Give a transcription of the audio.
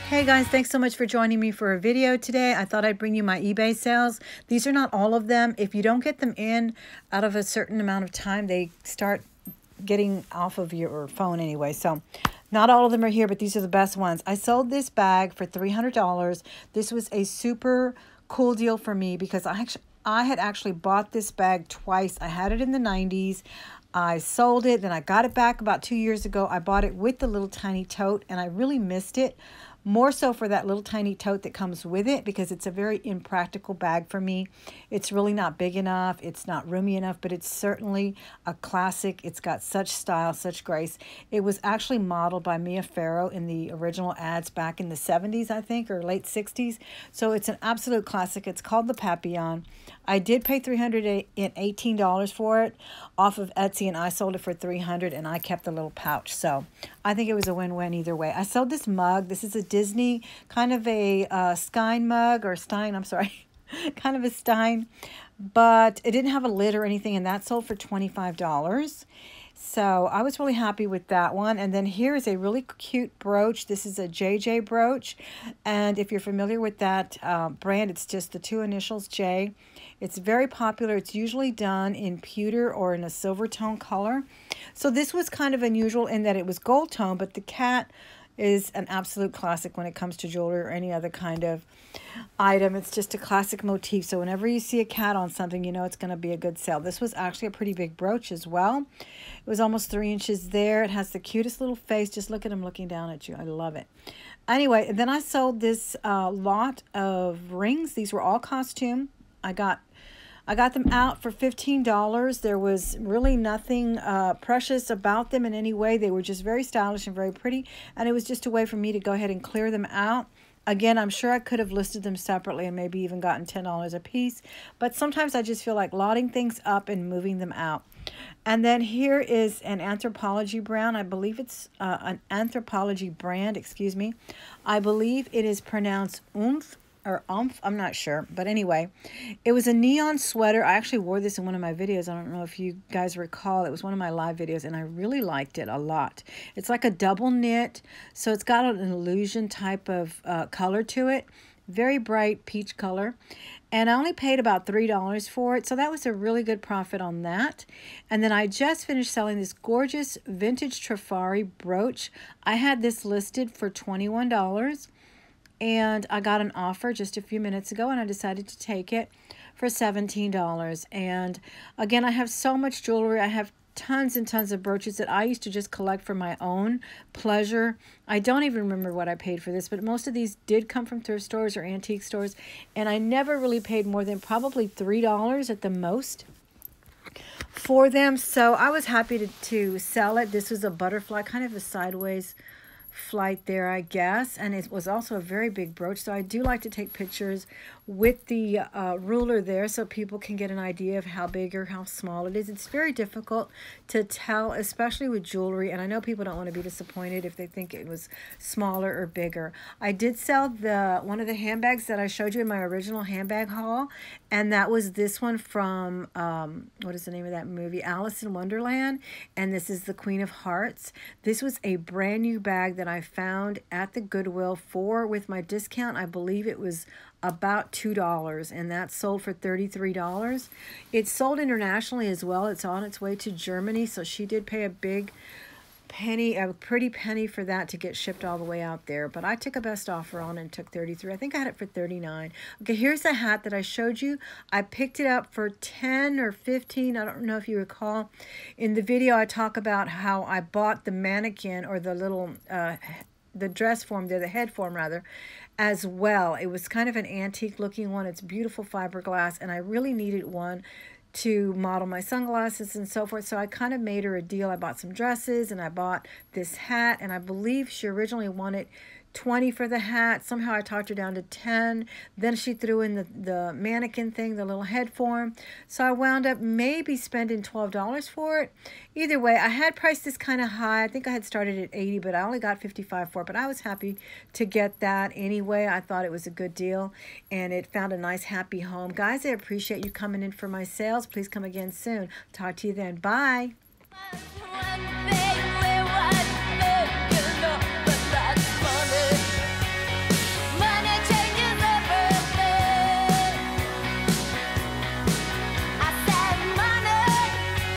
Hey guys, thanks so much for joining me for a video today. I thought I'd bring you my eBay sales. These are not all of them. If you don't get them in out of a certain amount of time, they start getting off of your phone anyway. So not all of them are here, but these are the best ones. I sold this bag for $300. This was a super cool deal for me because I had actually bought this bag twice. I had it in the 90s. I sold it, then I got it back about 2 years ago. I bought it with the little tiny tote, and I really missed it. More so for that little tiny tote that comes with it because it's a very impractical bag for me. It's really not big enough. It's not roomy enough, but it's certainly a classic. It's got such style, such grace. It was actually modeled by Mia Farrow in the original ads back in the 70s, I think, or late 60s. So it's an absolute classic. It's called the Papillon. I did pay $318 for it off of Etsy, and I sold it for $300, and I kept the little pouch. So I think it was a win-win either way. I sold this mug. This is a Disney, kind of a Stein mug, or Stein, I'm sorry, kind of a Stein, but it didn't have a lid or anything, and that sold for $25. So I was really happy with that one. And then here is a really cute brooch. This is a JJ brooch. And if you're familiar with that brand, it's just the two initials J. It's very popular. It's usually done in pewter or in a silver tone color. So this was kind of unusual in that it was gold tone, but the cat is an absolute classic when it comes to jewelry or any other kind of item. It's just a classic motif. So whenever you see a cat on something, you know it's going to be a good sale. This was actually a pretty big brooch as well. It was almost 3 inches there. It has the cutest little face. Just look at him looking down at you. I love it. Anyway, then I sold this lot of rings. These were all costume. I got them out for $15. There was really nothing precious about them in any way. They were just very stylish and very pretty. And it was just a way for me to go ahead and clear them out. Again, I'm sure I could have listed them separately and maybe even gotten $10 a piece. But sometimes I just feel like lotting things up and moving them out. And then here is an Anthropologie brand. I believe it's an Anthropologie brand, excuse me. I believe it is pronounced oomph. Or umph, I'm not sure. But anyway, it was a neon sweater. I actually wore this in one of my videos. I don't know if you guys recall. It was one of my live videos, and I really liked it a lot. It's like a double knit, so it's got an illusion type of color to it. Very bright peach color. And I only paid about $3 for it, so that was a really good profit on that. And then I just finished selling this gorgeous vintage Trifari brooch. I had this listed for $21. And I got an offer just a few minutes ago, and I decided to take it for $17. And again, I have so much jewelry. I have tons and tons of brooches that I used to just collect for my own pleasure. I don't even remember what I paid for this, but most of these did come from thrift stores or antique stores, and I never really paid more than probably $3 at the most for them. So I was happy to sell it. This was a butterfly, kind of a sideways flight there, I guess, and it was also a very big brooch. So I do like to take pictures with the ruler there so people can get an idea of how big or how small it is. It's very difficult to tell, especially with jewelry, and I know people don't want to be disappointed if they think it was smaller or bigger. I did sell one of the handbags that I showed you in my original handbag haul, and that was this one from what is the name of that movie, Alice in Wonderland, and this is the Queen of Hearts. This was a brand new bag that I found at the Goodwill with my discount. I believe it was about $2, and that sold for $33. It's sold internationally as well. It's on its way to Germany, so she did pay a big penny, a pretty penny for that to get shipped all the way out there. But I took a best offer on and took $33. I think I had it for $39. Okay, here's the hat that I showed you. I picked it up for $10 or $15. I don't know if you recall. In the video, I talk about how I bought the mannequin, or the little the dress form there, the head form rather, as well. It was kind of an antique looking one. It's beautiful fiberglass, and I really needed one to model my sunglasses and so forth. So I kind of made her a deal. I bought some dresses, and I bought this hat, and I believe she originally wanted $20 for the hat. Somehow I talked her down to $10. Then she threw in the mannequin thing, the little head form. So I wound up maybe spending $12 for it. Either way, I had priced this kind of high. I think I had started at $80, but I only got $55 for it. But I was happy to get that anyway. I thought it was a good deal, and it found a nice, happy home. Guys, I appreciate you coming in for my sales. Please come again soon. Talk to you then. Bye.